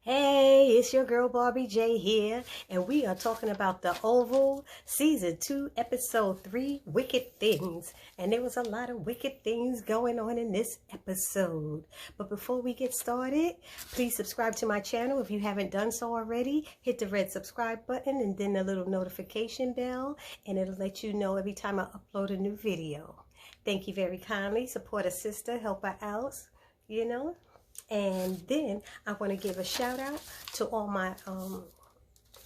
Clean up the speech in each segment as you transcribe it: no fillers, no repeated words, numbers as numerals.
Hey, it's your girl Barbie J here, and we are talking about The Oval, Season 2, Episode 3, Wicked Things. And there was a lot of wicked things going on in this episode. But before we get started, please subscribe to my channel if you haven't done so already. Hit the red subscribe button and then the little notification bell, and it'll let you know every time I upload a new video. Thank you very kindly. Support a sister, help her out, you know. And then I want to give a shout out to all my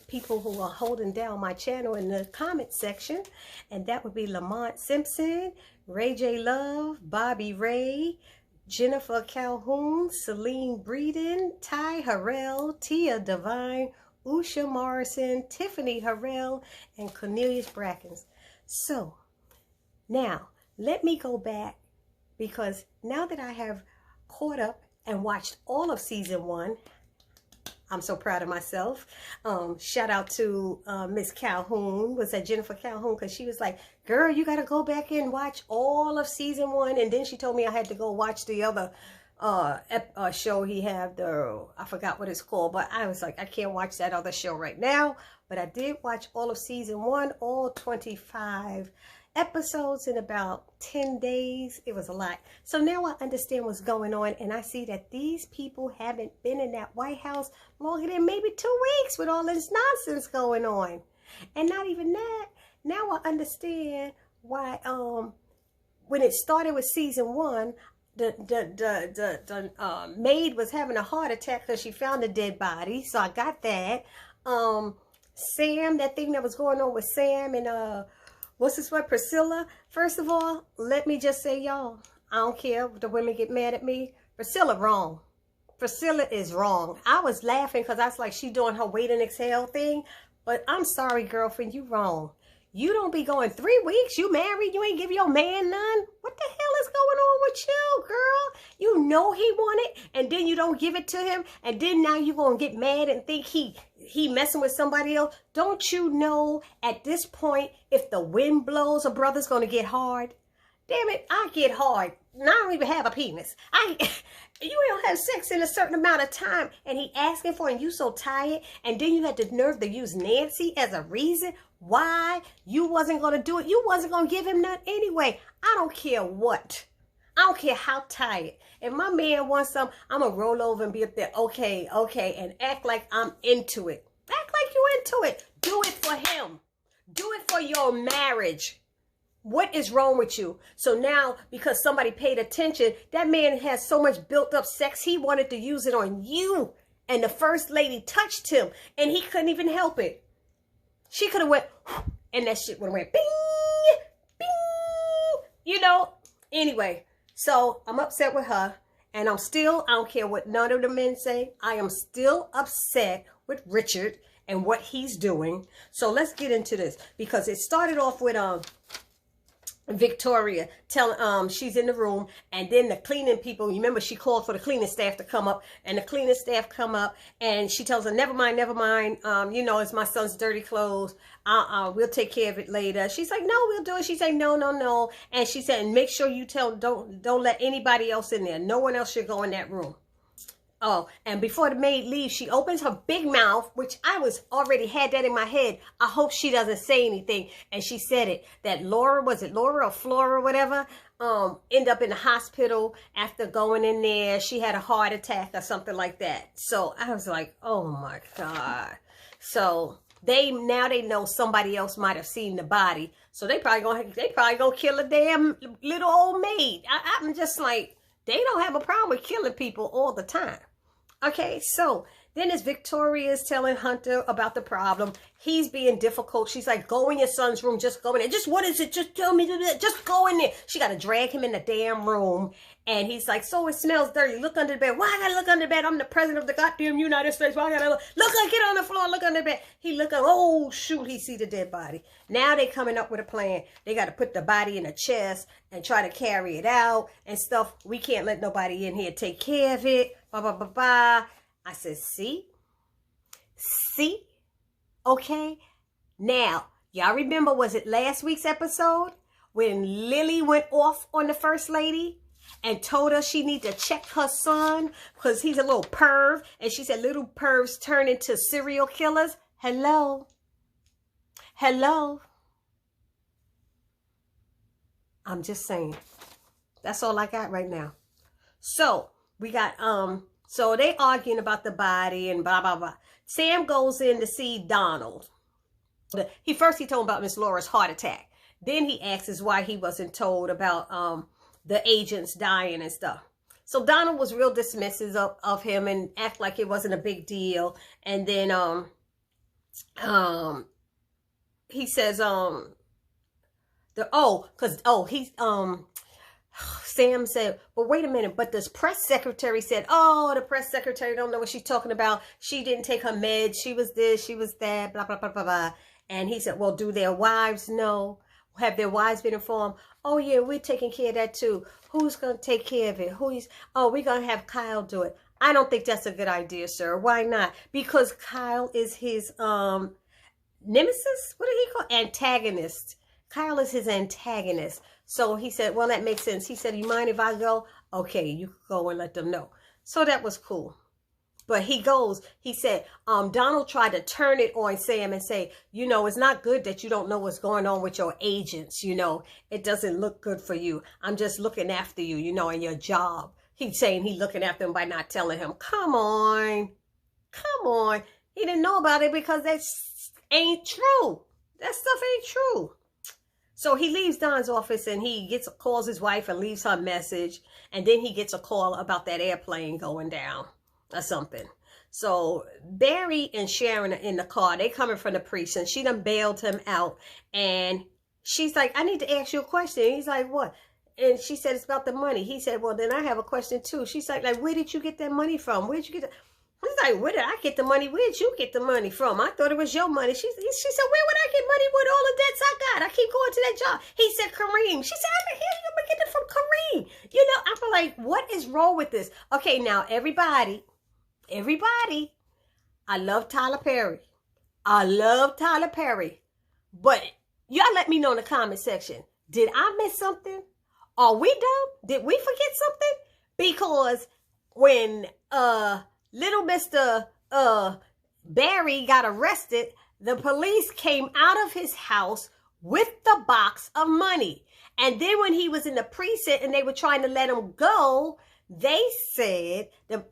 people who are holding down my channel in the comment section, and that would be Lamont Simpson, Ray J Love, Bobby Ray, Jennifer Calhoun, Celine Breeden, Ty Harrell, Tia Divine, Usha Morrison, Tiffany Harrell, and Cornelius Brackens. So now let me go back, because now that I have caught up and watched all of Season 1. I'm so proud of myself. Shout out to Miss Calhoun. Was that Jennifer Calhoun? Because she was like, girl, you got to go back and watch all of Season 1. And then she told me I had to go watch the other show he had. I forgot what it's called. But I was like, I can't watch that other show right now. But I did watch all of Season 1, all 25 episodes in about 10 days. It was a lot. So now I understand what's going on, and I see that these people haven't been in that White House longer than maybe 2 weeks with all this nonsense going on. And not even that, now I understand why when it started with Season 1, the maid was having a heart attack because she found a dead body. So I got that. Sam, that thing that was going on with Sam and what's this word, Priscilla? First of all, let me just say, y'all, I don't care if the women get mad at me. Priscilla wrong. Priscilla is wrong. I was laughing because I was like, she doing her wait and exhale thing. But I'm sorry, girlfriend, you wrong. You don't be going 3 weeks. You married. You ain't give your man none. What the hell is going on with you, girl? You know he want it, and then you don't give it to him, and then now you gonna get mad and think he messing with somebody else. Don't you know at this point, if the wind blows, a brother's gonna get hard? Damn it, I get hard. And I don't even have a penis. You don't have sex in a certain amount of time, and he asking for it, and you so tired, and then you had the nerve to use Nancy as a reason why you wasn't going to do it. You wasn't going to give him none anyway. I don't care what. I don't care how tired. If my man wants some, I'm going to roll over and be up there, okay, and act like I'm into it. Act like you into it. Do it for him. Do it for your marriage. What is wrong with you? So now, because somebody paid attention, that man has so much built up sex, he wanted to use it on you. And the first lady touched him, and he couldn't even help it. She could have went, and that shit would have went, bing, bing, you know. Anyway, so I'm upset with her, and I don't care what none of the men say, I am still upset with Richard and what he's doing. So let's get into this, because it started off with, Victoria telling she's in the room, and then the cleaning people, you remember she called for the cleaning staff to come up, and the cleaning staff come up, and she tells her, never mind, you know, it's my son's dirty clothes, we'll take care of it later. She's like, no, we'll do it. She's like, no, and she said, make sure you don't let anybody else in there. No one else should go in that room. Oh, and before the maid leaves, she opens her big mouth, which I was already had that in my head. I hope she doesn't say anything. And she said it, that Laura, was it Laura or Flora or whatever, end up in the hospital after going in there. She had a heart attack or something like that. So I was like, oh my God. So now they know somebody else might have seen the body. So they probably gonna kill a damn little old maid. I'm just like, they don't have a problem with killing people all the time. Okay, so then as Victoria's telling Hunter about the problem, he's being difficult. She's like, go in your son's room, just go in there. Just, what is it? Just tell me, just go in there. She got to drag him in the damn room. And he's like, so it smells dirty. Look under the bed. Why I got to look under the bed? I'm the president of the goddamn United States. Why I got to look, get on the floor, look under the bed. He look, oh shoot, he see the dead body. Now they coming up with a plan. They got to put the body in a chest and try to carry it out and stuff. We can't let nobody in here take care of it. Blah, blah, blah, blah. I said, see? Okay. Now, y'all remember, was it last week's episode when Lily went off on the first lady? and told her she need to check her son because he's a little perv. And she said little pervs turn into serial killers. Hello. Hello. I'm just saying. That's all I got right now. So we got, so they arguing about the body and blah, blah, blah. Sam goes in to see Donald. He told him about Miss Laura's heart attack. Then he asks why he wasn't told about the agents dying and stuff. So Donald was real dismissive of him and act like it wasn't a big deal. And then he says Sam said, well, wait a minute, but this press secretary said, oh, the press secretary don't know what she's talking about. She didn't take her meds. She was this, she was that, blah, blah, blah, blah, blah. And he said, well, do their wives know? Have their wives been informed? Oh, yeah, we're taking care of that too. Who's going to take care of it? Oh, we're going to have Kyle do it. I don't think that's a good idea, sir. Why not? Because Kyle is his nemesis? What did he call? Antagonist. Kyle is his antagonist. So he said, well, that makes sense. He said, you mind if I go? Okay, you can go and let them know. So that was cool. But he said, Donald tried to turn it on Sam and say, you know, it's not good that you don't know what's going on with your agents. You know, it doesn't look good for you. I'm just looking after you, you know, in your job. He's saying he's looking after him by not telling him. Come on. Come on. He didn't know about it because that ain't true. That stuff ain't true. So he leaves Don's office and he calls his wife and leaves her a message. And then he gets a call about that airplane going down or something. So Barry and Sharon are in the car. They coming from the precinct. She done bailed him out. And she's like, I need to ask you a question. He's like, what? And she said, it's about the money. He said, well, then I have a question too. She's like, where did you get that money from? Where'd you get it? He's like, where did I get the money? Where'd you get the money from? I thought it was your money. She said, where would I get money with all the debts I got? I keep going to that job. He said, Kareem. She said, I hear you gonna get it from Kareem. You know, I'm like, what is wrong with this? Okay, now everybody, I love Tyler Perry. I love Tyler Perry. But y'all let me know in the comment section. Did I miss something? Are we dumb? Did we forget something? Because when little Mr. Barry got arrested, the police came out of his house with the box of money. And then when he was in the precinct and they were trying to let him go, they said,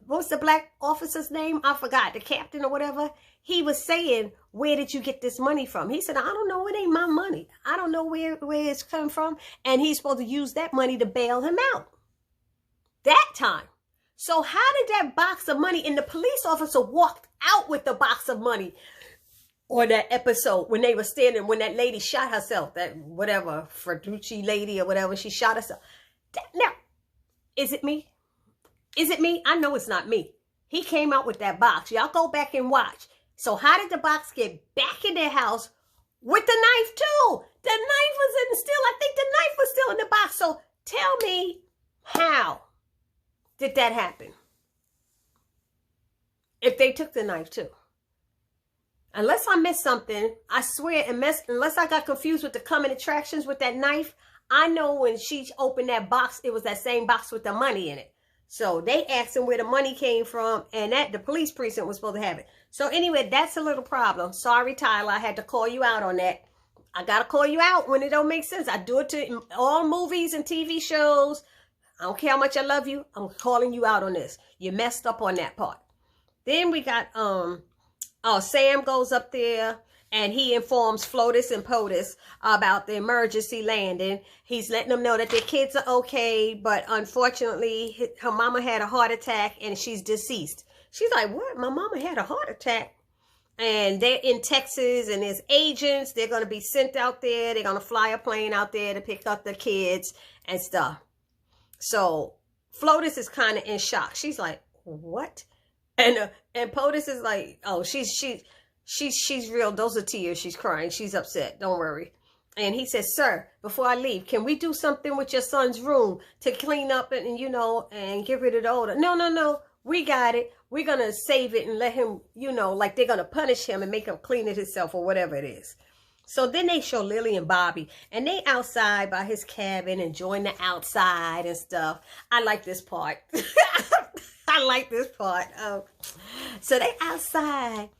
what's the black officer's name? I forgot, the captain or whatever. He was saying, where did you get this money from? He said, I don't know. It ain't my money. I don't know where it's come from. And he's supposed to use that money to bail him out. That time. So how did that box of money, and the police officer walked out with the box of money on that episode when they were standing, when that lady shot herself, that whatever, Ferrucci lady or whatever, she shot herself. Now, is it me? Is it me? I know it's not me. He came out with that box. Y'all go back and watch. So how did the box get back in their house with the knife too? The knife was I think the knife was still in the box. So tell me, how did that happen? If they took the knife too. Unless I missed something, I swear, unless I got confused with the coming attractions with that knife, I know when she opened that box, it was that same box with the money in it. So they asked him where the money came from, and that the police precinct was supposed to have it. So anyway, that's a little problem. Sorry, Tyler, I had to call you out on that. I got to call you out when it don't make sense. I do it to all movies and TV shows. I don't care how much I love you. I'm calling you out on this. You messed up on that part. Then we got, Sam goes up there and he informs Flotus and POTUS about the emergency landing. He's letting them know that their kids are okay, but unfortunately, her mama had a heart attack and she's deceased. She's like, what? My mama had a heart attack? And they're in Texas and there's agents. They're going to be sent out there. They're going to fly a plane out there to pick up the kids and stuff. So Flotus is kind of in shock. She's like, what? And POTUS is like, oh, she's real. Those are tears. She's crying. She's upset. Don't worry. And he says, sir, before I leave, can we do something with your son's room to clean up and you know, and get rid of the odor? No. We got it. We're going to save it and let him, you know, like they're going to punish him and make him clean it himself or whatever it is. So then they show Lily and Bobby, and they outside by his cabin, enjoying the outside and stuff. I like this part. I like this part. So they outside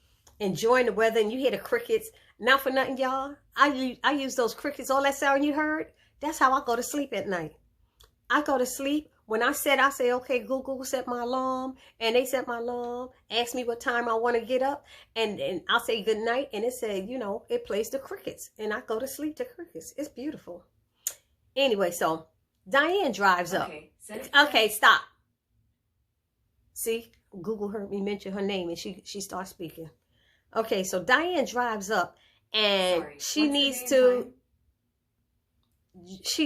enjoying the weather, and you hear the crickets. Not for nothing, y'all. I use those crickets. All that sound you heard, that's how I go to sleep at night. I go to sleep. When I say, okay, Google set my alarm, and they set my alarm, ask me what time I want to get up, and I'll say good night, and it said, you know, it plays the crickets, and I go to sleep to crickets. It's beautiful. Anyway, so Diane drives up. Okay, stop. See, Google heard me mention her name, and she starts speaking. Okay, so Diane drives up, and she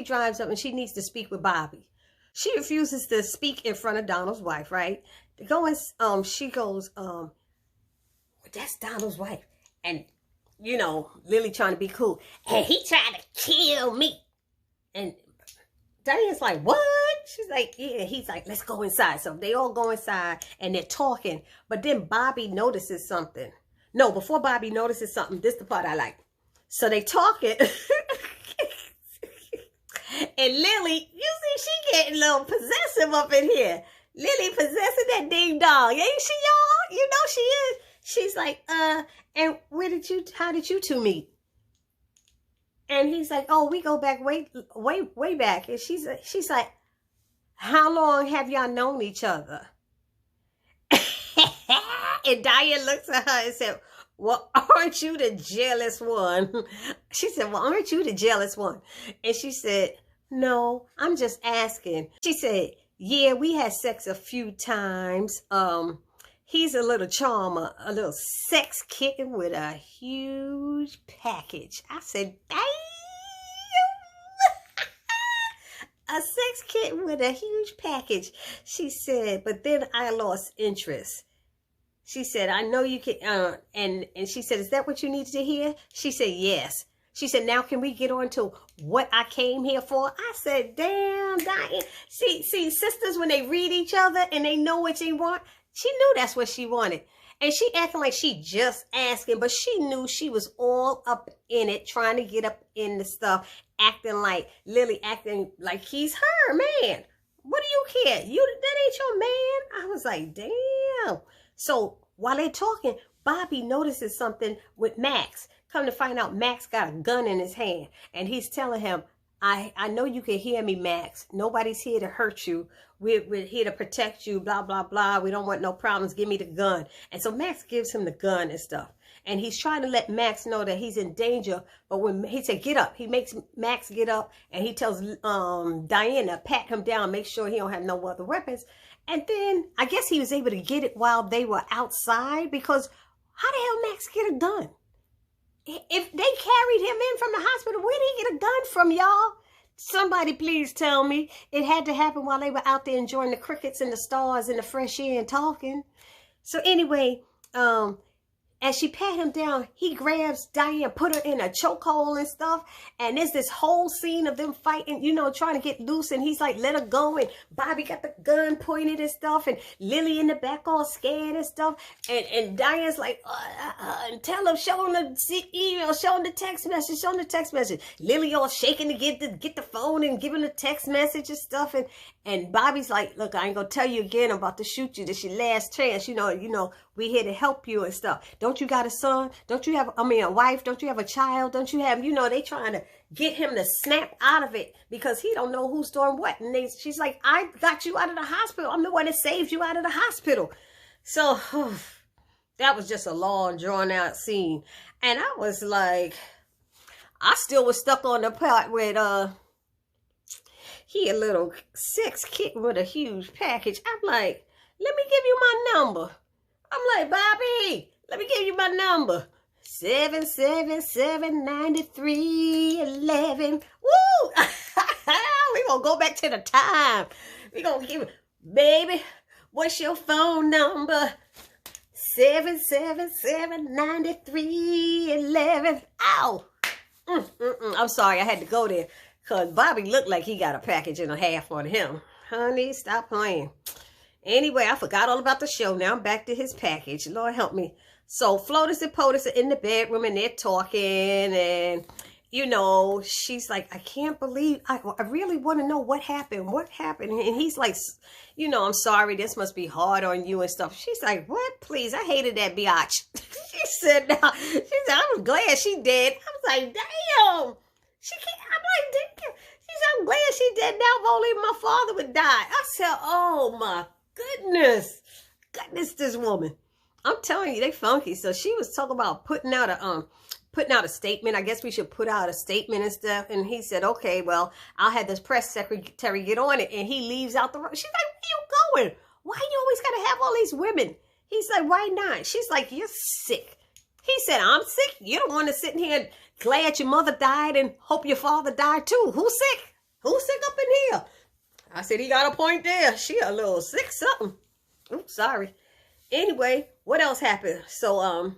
drives up, and she needs to speak with Bobby. She refuses to speak in front of Donald's wife, right? She goes, that's Donald's wife. And, you know, Lily trying to be cool. And he tried to kill me. And Diane's like, what? She's like, yeah. He's like, let's go inside. So they all go inside, and they're talking. But then Bobby notices something. No, before Bobby notices something, this is the part I like. So they talking. And Lily, you see, she getting a little possessive up in here. Lily possessing that ding dong. Ain't she, y'all? You know she is. She's like, and how did you two meet? And he's like, oh, we go back way back. And she's like, how long have y'all known each other? And Diane looks at her and said, well, aren't you the jealous one? She said, well, aren't you the jealous one? And she said, no, I'm just asking. She said, yeah, we had sex a few times. He's a little charmer, a little sex kitten with a huge package. I said, damn. A sex kitten with a huge package. She said, but then I lost interest. She said, I know you can, and she said, is that what you needed to hear? She said, yes. She said, now can we get on to what I came here for? I said, damn, Diane. See, sisters, when they read each other and they know what they want, she knew that's what she wanted. And she acting like she just asking, but she knew she was all up in it, trying to get up in the stuff, acting like Lily, acting like he's her man. What do you care? That ain't your man. I was like, damn. So while they're talking, Bobby notices something with Max. Come to find out, Max got a gun in his hand. And he's telling him, I know you can hear me, Max. Nobody's here to hurt you. We're here to protect you, blah, blah, blah. We don't want no problems. Give me the gun. And so Max gives him the gun and stuff. And he's trying to let Max know that he's in danger. But when he said, get up, he makes Max get up. And he tells Diana, pat him down, make sure he don't have no other weapons. And then I guess he was able to get it while they were outside, because how the hell Max get a gun? If they carried him in from the hospital, where did he get a gun from, y'all? Somebody please tell me. It had to happen while they were out there enjoying the crickets and the stars and the fresh air and talking. So anyway, as she pat him down, he grabs Diane, put her in a chokehold and stuff. And there's this whole scene of them fighting, you know, trying to get loose. And he's like, let her go. And Bobby got the gun pointed and stuff. And Lily in the back all scared and stuff. And Diane's like, and tell him, show him the email, show him the text message, Lily all shaking to get the phone and giving the text message and stuff. And Bobby's like, look, I ain't gonna tell you again. I'm about to shoot you. This your last chance. You know, we here to help you and stuff. Don't you got a son? Don't you have, a wife? Don't you have a child? Don't you have, they trying to get him to snap out of it because he don't know who's doing what. And she's like, I got you out of the hospital. I'm the one that saved you out of the hospital. So that was just a long, drawn out scene. And I was like, I still was stuck on the part with, he a little sex kitten with a huge package. I'm like, let me give you my number. I'm like, Bobby, let me give you my number. 777-9311. Woo! We gonna go back to the time. We gonna give it, baby, what's your phone number? 777-9311. Ow! I'm sorry, I had to go there. Because Bobby looked like he got a package and a half on him. Honey, stop playing. Anyway, I forgot all about the show. Now I'm back to his package. Lord help me. So Flotus and POTUS are in the bedroom and they're talking, and you know, she's like, I can't believe, I really want to know what happened. What happened? And he's like, you know, I'm sorry, this must be hard on you and stuff. She's like, what? Please, I hated that biatch. She said, no. She said, I'm glad she dead. I was like, damn. She can't, I'm like, damn. She said, I'm glad she dead now. If only my father would die. I said, oh my goodness. Goodness, this woman. I'm telling you, they funky. So she was talking about putting out a statement. I guess we should put out a statement and stuff. And he said, okay, well, I'll have this press secretary get on it. And he leaves out the room. She's like, where you going? Why you always got to have all these women? He's like, why not? She's like, you're sick. He said, I'm sick. You don't want to sit in here and glad your mother died and hope your father died too. Who's sick? Who's sick up in here? I said, he got a point there. She a little sick something. Oops, sorry. Anyway, what else happened? So,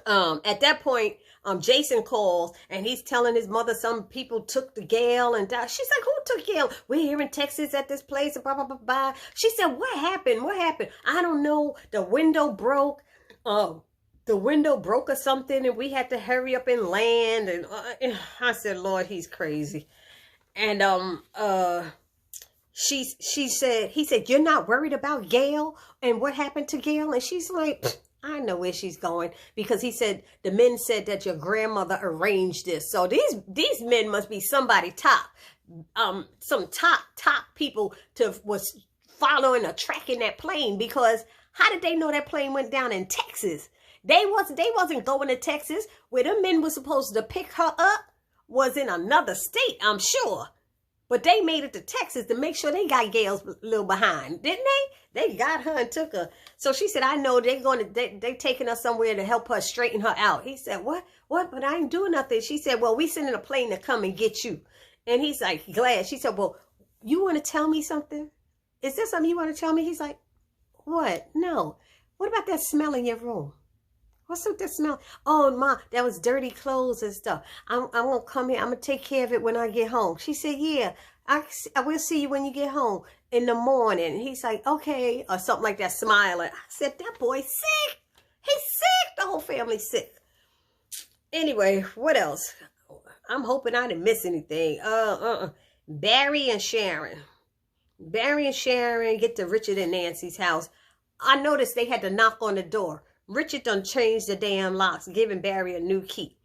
at that point, Jason calls and he's telling his mother some people took the Gail and died. She's like, who took Gail? We're here in Texas at this place and blah, blah, blah, blah. She said, what happened? What happened? I don't know. The window broke. The window broke or something and we had to hurry up and land. And I said, Lord, he's crazy. And, he said, you're not worried about Gail and what happened to Gail? And she's like, I know where she's going, because he said, the men said that your grandmother arranged this. So these men must be somebody top, some top people was following or tracking that plane, because how did they know that plane went down in Texas? They wasn't going to Texas. Where the men were supposed to pick her up was in another state, I'm sure. But they made it to Texas to make sure they got Gail's little behind, didn't they? They got her and took her. So she said, I know they taking her somewhere to help her straighten her out. He said, what? But I ain't doing nothing. She said, well, we sending a plane to come and get you. And he's like, glad. She said, well, you want to tell me something? Is there something you want to tell me? He's like, what? No. What about that smell in your room? What's with that smell? Oh, Ma, that was dirty clothes and stuff. I'm going to come here. I'm going to take care of it when I get home. She said, yeah, I will see you when you get home in the morning. And he's like, okay, or something like that, smiling. I said, that boy's sick. He's sick. The whole family's sick. Anyway, what else? I'm hoping I didn't miss anything. Barry and Sharon. Barry and Sharon get to Richard and Nancy's house. I noticed they had to knock on the door. Richard done changed the damn locks, giving Barry a new key.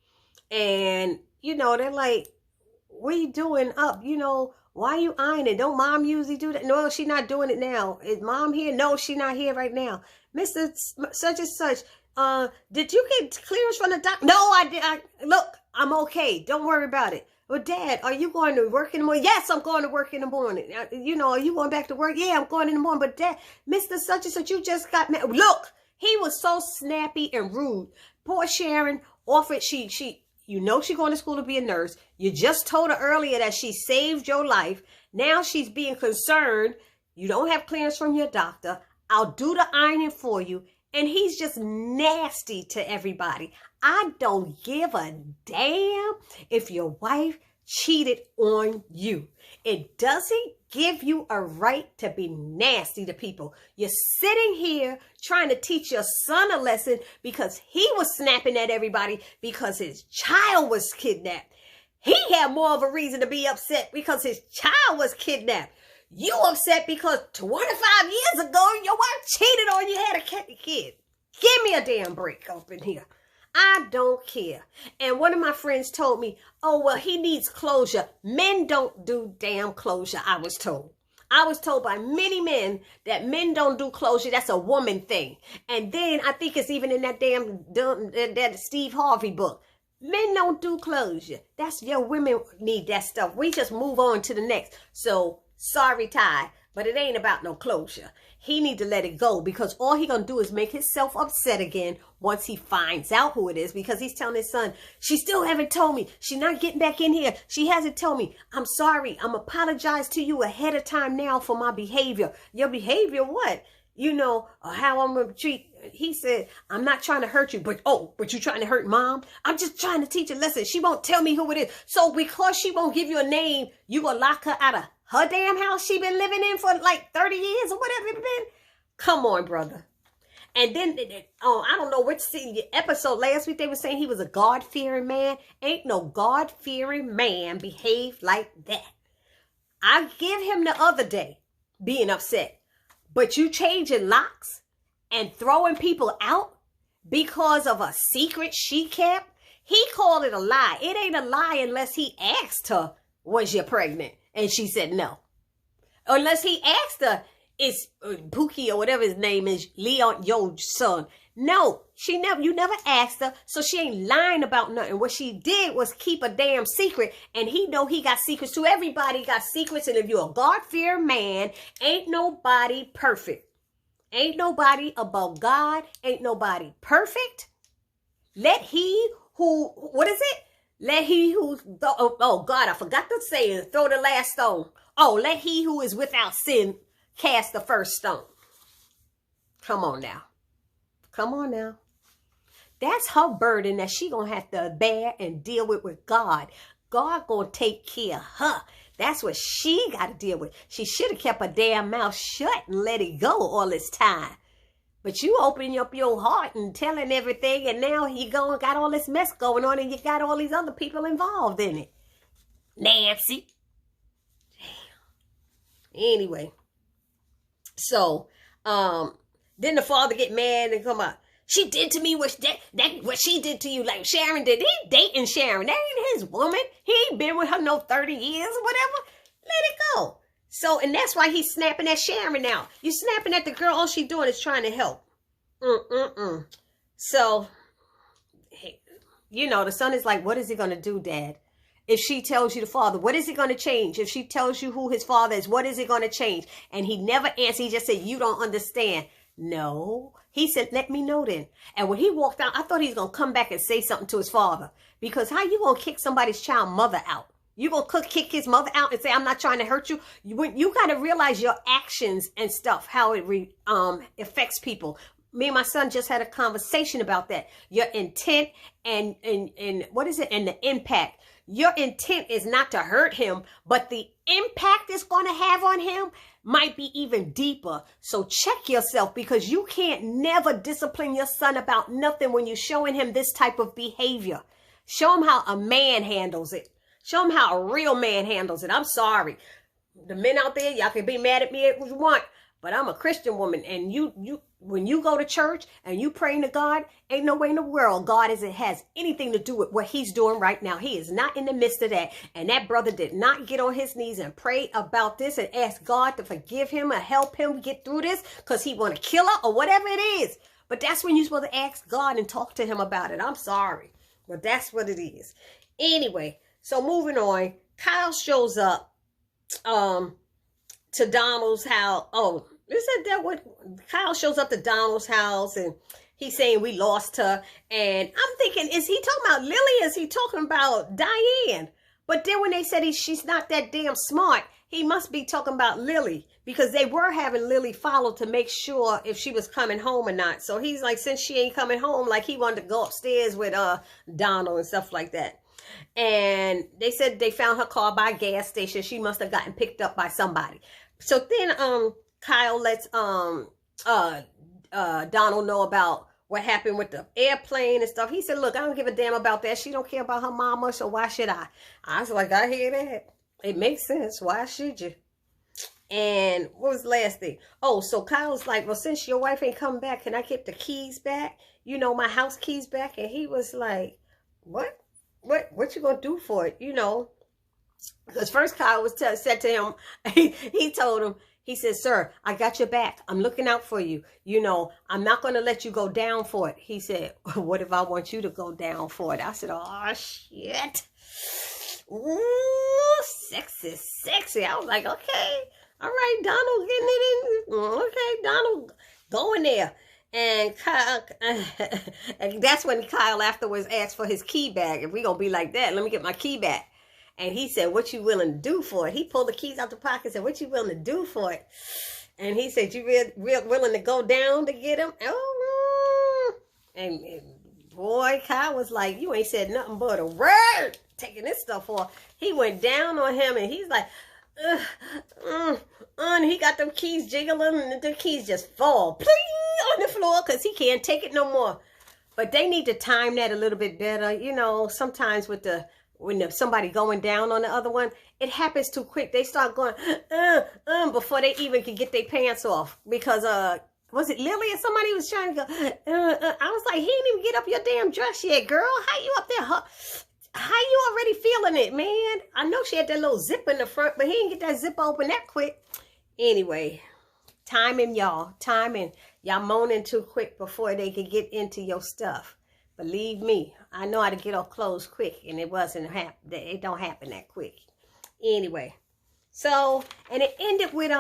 And, you know, they're like, what are you doing up? You know, why are you ironing? Don't Mom usually do that? No, she's not doing it now. Is Mom here? No, she's not here right now. Mr. Such and such, did you get clearance from the doctor? No, I did. Look, I'm okay. Don't worry about it. Well, Dad, are you going to work in the morning? Yes, I'm going to work in the morning. You know, are you going back to work? Yeah, I'm going in the morning. But Dad, Mr. Such and such, you just got mad. Look. He was so snappy and rude. Poor Sharon offered, you know she's going to school to be a nurse. You just told her earlier that she saved your life. Now she's being concerned. You don't have clearance from your doctor. I'll do the ironing for you. And he's just nasty to everybody. I don't give a damn if your wife cheated on you. It doesn't give you a right to be nasty to people. You're sitting here trying to teach your son a lesson because he was snapping at everybody because his child was kidnapped. He had more of a reason to be upset because his child was kidnapped. You upset because 25 years ago, your wife cheated on you, had a kid. Give me a damn break up in here. I don't care. And one of my friends told me, oh, well, he needs closure. Men don't do damn closure, I was told. I was told by many men that men don't do closure. That's a woman thing. And then I think it's even in that that Steve Harvey book. Men don't do closure. That's your women need that stuff. We just move on to the next. So sorry, Ty, but it ain't about no closure. He need to let it go because all he gonna do is make himself upset again once he finds out who it is, because he's telling his son, she still haven't told me. She's not getting back in here. She hasn't told me. I'm sorry. I'm apologize to you ahead of time now for my behavior. Your behavior what? You know, how I'm gonna treat. He said, I'm not trying to hurt you, but you trying to hurt Mom? I'm just trying to teach a lesson. She won't tell me who it is. So because she won't give you a name, you will lock her out of her damn house she been living in for like 30 years or whatever it been. Come on, brother. And then, I don't know which episode last week they were saying he was a God-fearing man. Ain't no God-fearing man behaved like that. I give him the other day being upset. But you changing locks and throwing people out because of a secret she kept? He called it a lie. It ain't a lie unless he asked her, was you pregnant? And she said no. Unless he asked her, is Pookie or whatever his name is, Leon, your son. No, you never asked her, so she ain't lying about nothing. What she did was keep a damn secret, and he know he got secrets too. Everybody got secrets, and if you're a God-fearing man, ain't nobody perfect. Ain't nobody above God. Ain't nobody perfect. Let he who, what is it? Let he who, oh God, I forgot to say it, throw the last stone. Oh, let he who is without sin cast the first stone. Come on now. Come on now. That's her burden that she gonna have to bear and deal with God. God gonna take care of her. That's what she got to deal with. She should have kept her damn mouth shut and let it go all this time. But you opening up your heart and telling everything, and now you got all this mess going on, and you got all these other people involved in it. Nancy. Damn. Anyway. So, then the father get mad and come out. She did to me what she did to you, like Sharon did. He dating Sharon. That ain't his woman. He ain't been with her no 30 years or whatever. Let it go. So, and that's why he's snapping at Sharon now. You snapping at the girl, all she doing is trying to help. So, you know, the son is like, what is he going to do, Dad? If she tells you the father, what is he going to change? If she tells you who his father is, what is he going to change? And he never answered. He just said, you don't understand. No. He said, let me know then. And when he walked out, I thought he was going to come back and say something to his father. Because how you going to kick somebody's child mother out? You going to kick his mother out and say, I'm not trying to hurt you? You got to realize your actions and stuff, how it affects people. Me and my son just had a conversation about that. Your intent and what is it? And the impact. Your intent is not to hurt him, but the impact it's going to have on him might be even deeper. So check yourself, because you can't never discipline your son about nothing when you're showing him this type of behavior. Show him how a man handles it. Show him how a real man handles it. I'm sorry. The men out there, y'all can be mad at me if you want, but I'm a Christian woman, and when you go to church and you praying to God, ain't no way in the world God has anything to do with what he's doing right now. He is not in the midst of that. And that brother did not get on his knees and pray about this and ask God to forgive him or help him get through this because he want to kill her or whatever it is. But that's when you're supposed to ask God and talk to him about it. I'm sorry, but that's what it is. Anyway, so moving on, Kyle shows up to Donald's house. Oh, isn't that what Kyle shows up to Donald's house, and he's saying we lost her. And I'm thinking, is he talking about Lily? Is he talking about Diane? But then when they said she's not that damn smart, he must be talking about Lily, because they were having Lily follow to make sure if she was coming home or not. So he's like, since she ain't coming home, like he wanted to go upstairs with Donald and stuff like that. And they said they found her car by a gas station. She must have gotten picked up by somebody. So then Kyle lets Donald know about what happened with the airplane and stuff. He said, look, I don't give a damn about that. She don't care about her mama, so why should I? I was like, I hear that. It makes sense. Why should you? And what was the last thing? Oh, so Kyle's like, well, since your wife ain't coming back, can I get the keys back? You know, my house keys back? And he was like, what? What you gonna do for it? You know, because first Kyle was said to him, he told him, he said, sir, I got your back. I'm looking out for you. You know, I'm not going to let you go down for it. He said, what if I want you to go down for it? I said, oh, shit. Ooh, sexy, sexy. I was like, okay. All right, Donald getting it in. Okay, Donald, go in there. And Kyle, and that's when Kyle afterwards asked for his key back. If we going to be like that, let me get my key back. And he said, what you willing to do for it? He pulled the keys out the pocket and said, what you willing to do for it? And he said, you real willing to go down to get him? Oh, and boy, Kyle was like, you ain't said nothing but a word taking this stuff off. He went down on him, and he's like, And he got them keys jiggling, and the keys just fall pling on the floor because he can't take it no more. But they need to time that a little bit better. You know, sometimes with somebody going down on the other one, it happens too quick. They start going, before they even can get their pants off. Because, was it Lily or somebody was trying to go, I was like, he didn't even get up your damn dress yet, girl. How you up there? How you already feeling it, man? I know she had that little zip in the front, but he didn't get that zip open that quick. Anyway, timing, y'all. Timing. Y'all moaning too quick before they could get into your stuff. Believe me, I know how to get off clothes quick, and it don't happen that quick. Anyway, so, and it ended with,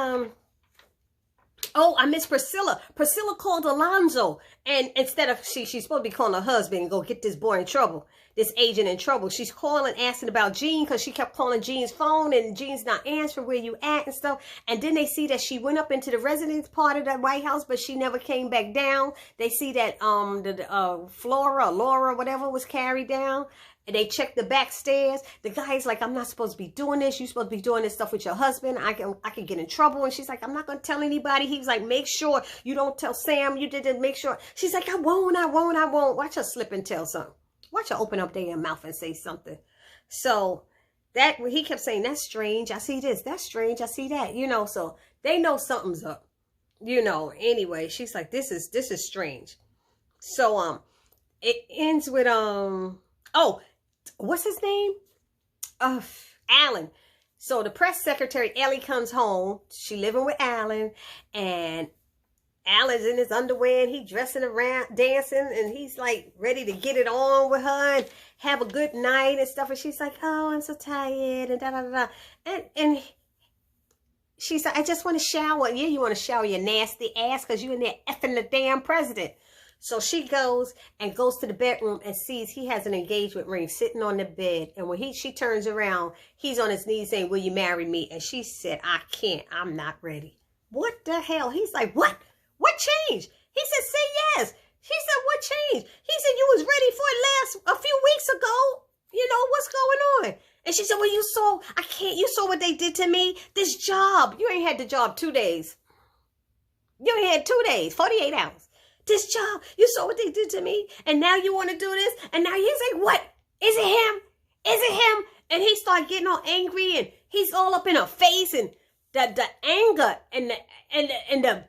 oh, I miss Priscilla. Priscilla called Alonzo, and instead of, she's supposed to be calling her husband and go get this boy in trouble, this agent in trouble. She's calling, asking about Gene, because she kept calling Gene's phone, and Gene's not answering where you at and stuff. And then they see that she went up into the residence part of the White House, but she never came back down. They see that Laura, whatever, was carried down. And they check the back stairs. The guy's like, I'm not supposed to be doing this. You're supposed to be doing this stuff with your husband. I can get in trouble. And she's like, I'm not going to tell anybody. He was like, make sure you don't tell Sam. You didn't make sure. She's like, I won't. Watch her slip and tell something. Watch her open up their mouth and say something. So that, he kept saying, that's strange. I see this. That's strange. I see that. You know, so they know something's up. You know, anyway, she's like, this is strange. So, it ends with, oh, what's his name? Alan. So the press secretary, Ellie, comes home. She living with Alan, and Alan's in his underwear, and he dressing around, dancing, and he's like ready to get it on with her and have a good night and stuff. And she's like, oh, I'm so tired, and da-da-da-da. And she's like, I just want to shower. Yeah, you want to shower your nasty ass because you in there effing the damn president. So she goes to the bedroom and sees he has an engagement ring sitting on the bed. And when she turns around, he's on his knees saying, will you marry me? And she said, I can't. I'm not ready. What the hell? He's like, what? What changed? He said, say yes. She said, what changed? He said, you was ready for it a few weeks ago. You know, what's going on? And she said, well, you saw what they did to me. This job. You ain't had the job 2 days. You ain't had 2 days, 48 hours. This job, you saw what they did to me, and now you want to do this, and now he's like, what? Is it him? Is it him? And he started getting all angry, and he's all up in her face, and the anger, and the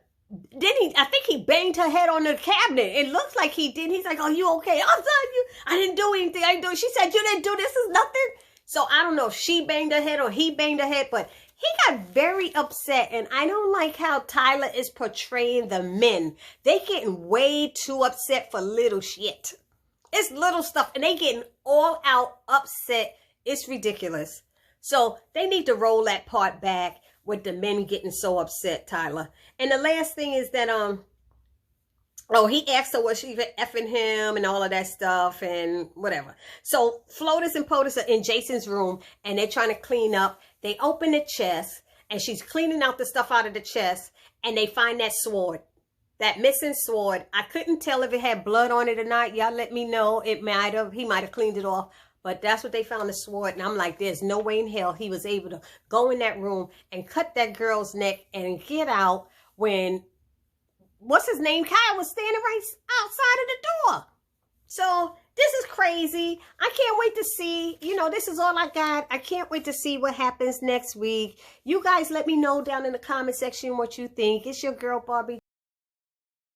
then I think he banged her head on the cabinet. It looks like he did. He's like, are you okay? I'm sorry, I didn't do anything. She said, you didn't do this, is nothing. So I don't know if she banged her head or he banged her head, but he got very upset, and I don't like how Tyler is portraying the men. They getting way too upset for little shit. It's little stuff, and they getting all out upset. It's ridiculous. So they need to roll that part back with the men getting so upset, Tyler. And the last thing is that, oh, he asked her was she even effing him and all of that stuff and whatever. So Flotus and POTUS are in Jason's room, and they're trying to clean up. They open the chest, and she's cleaning out the stuff out of the chest, and they find that sword, that missing sword. I couldn't tell if it had blood on it or not. Y'all let me know. He might have cleaned it off, but that's what they found, the sword. And I'm like, there's no way in hell he was able to go in that room and cut that girl's neck and get out when, what's his name, Kyle, was standing right outside of the door. So this is crazy. I can't wait to see, you know, this is all I got. I can't wait to see what happens next week. You guys let me know down in the comment section what you think. It's your girl, Barbie.